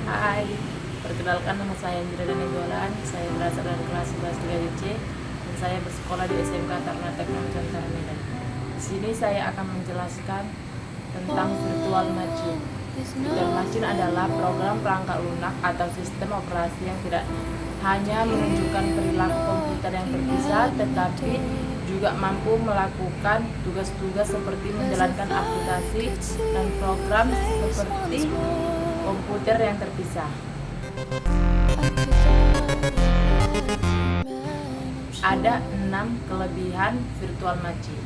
Hai, perkenalkan nama saya Indra Danegolan. Saya berasal dari kelas 11 3DC dan saya bersekolah di SMK Taruna Teknologi Nusantara Medan. Di sini saya akan menjelaskan tentang virtual machine. Virtual machine adalah program perangkat lunak atau sistem operasi yang tidak hanya menunjukkan perilaku komputer yang terpisah, tetapi juga mampu melakukan tugas-tugas seperti menjalankan aplikasi dan program seperti komputer yang terpisah. Ada 6 kelebihan virtual machine.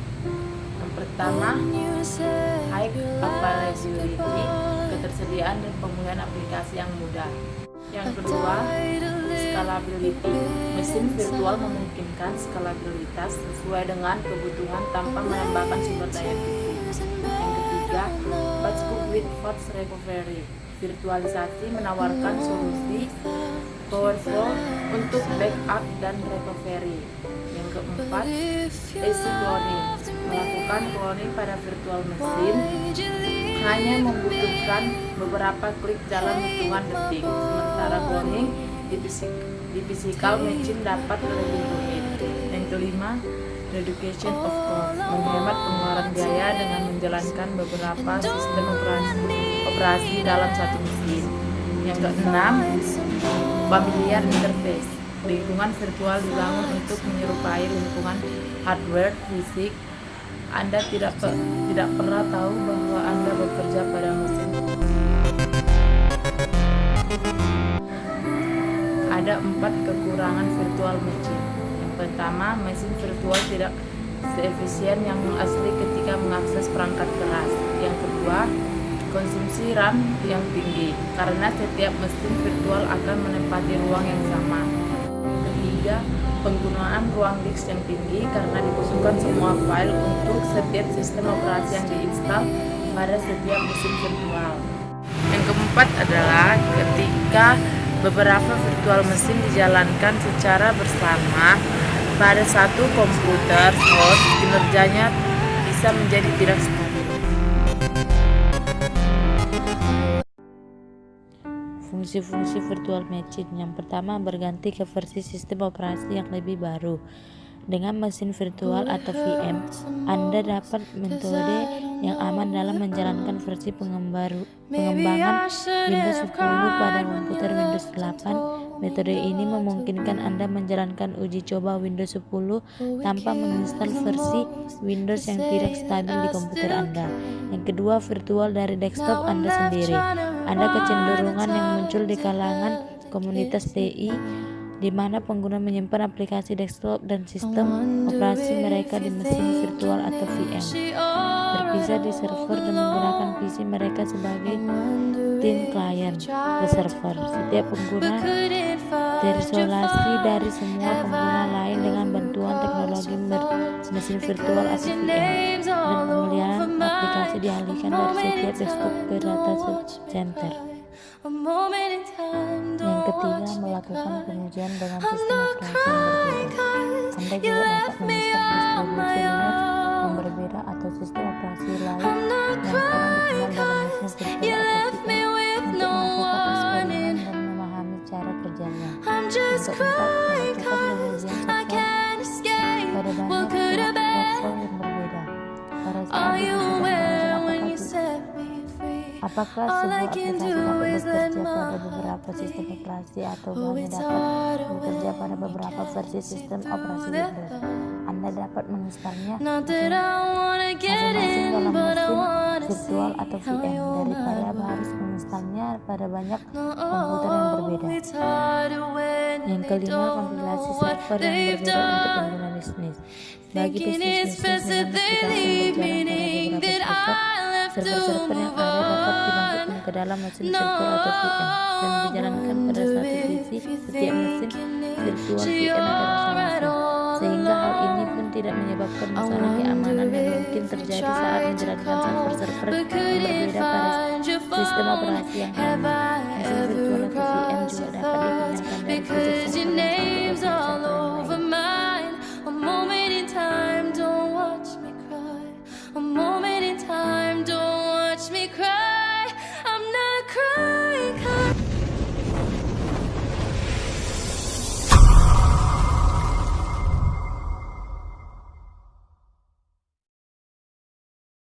Yang pertama, high availability, ketersediaan dan pemulihan aplikasi yang mudah. Yang kedua, scalability, mesin virtual memungkinkan skalabilitas sesuai dengan kebutuhan tanpa menambahkan sumber daya fisik. Yang ketiga, batch with fast recovery, virtualisasi menawarkan solusi powerful untuk backup dan recovery. Yang keempat, easy cloning, melakukan cloning pada virtual machine hanya membutuhkan beberapa klik dalam hitungan detik, sementara cloning di physical machine dapat lebih rumit. Yang kelima, reduction of cost, menghemat pengeluaran biaya dengan menjalankan beberapa sistem operasi dalam satu mesin. Yang keenam, familiar interface, lingkungan virtual dibangun untuk menyerupai lingkungan hardware fisik. Anda tidak pernah tahu bahwa Anda bekerja pada mesin. Ada 4 kekurangan virtual machine. Yang pertama, mesin virtual tidak seefisien yang asli ketika mengakses perangkat keras. Yang kedua, konsumsi RAM yang tinggi karena setiap mesin virtual akan menempati ruang yang sama. Ketiga, penggunaan ruang disk yang tinggi karena dibutuhkan semua file untuk setiap sistem operasi yang diinstal pada setiap mesin virtual. Yang keempat adalah ketika beberapa virtual mesin dijalankan secara bersama pada satu komputer host, kinerjanya bisa menjadi tidak stabil. Fungsi-fungsi virtual machine. Yang pertama, berganti ke versi sistem operasi yang lebih baru. Dengan mesin virtual atau VM, Anda dapat metode yang aman dalam menjalankan versi pengembangan Windows 10 pada komputer Windows 8. Metode ini memungkinkan Anda menjalankan uji coba Windows 10 tanpa menginstal versi Windows yang tidak stabil di komputer Anda. Yang kedua, virtual dari desktop Anda sendiri. Ada kecenderungan yang muncul di kalangan komunitas TI di mana pengguna menyimpan aplikasi desktop dan sistem operasi mereka di mesin virtual atau VM terpisah di server dan menggunakan PC mereka sebagai tim klien ke server. Setiap pengguna terisolasi dari semua pengguna lain dengan bantuan teknologi mesin virtual atau VM, dan pemeliharaan aplikasi dialihkan dari setiap desktop ke data center. Yang ketiga, melakukan pengujian dengan sistem operasi yang berbeda. Anda juga dapat menginstal distribusi Linux yang berbeda atau sistem operasi lain yang kurang dikenal dalam mesin virtual atau VM untuk melakukan eksperimen dan memahami cara kerjanya. Untuk empat, melakukan pengujian software pada banyak platform yang berbeda. Para saat apakah sebuah aplikasi dapat bekerja pada beberapa sistem operasi atau hanya dapat bekerja pada beberapa versi sistem operasi Windows. Anda dapat menginstalnya masing-masing dalam mesin virtual atau VM daripada harus menginstalnya pada banyak komputer yang berbeda. Yang kelima, kompilasi server yang berbeda untuk pengguna bisnis. Bagi bisnis dengan aplikasi yang berjalan pada beberapa server yang ada dapat dimasukkan ke dalam mesin virtual atau VM dan dijalankan virtual VM agar masing-masing, sehingga hal ini pun tidak menyebabkan masalah keamanan yang mungkin terjadi saat menjalankan server-server yang berbeda pada sistem operasi yang sama. Mesin virtual atau VM juga dapat dipindahkan dari fisik server yang satu ke server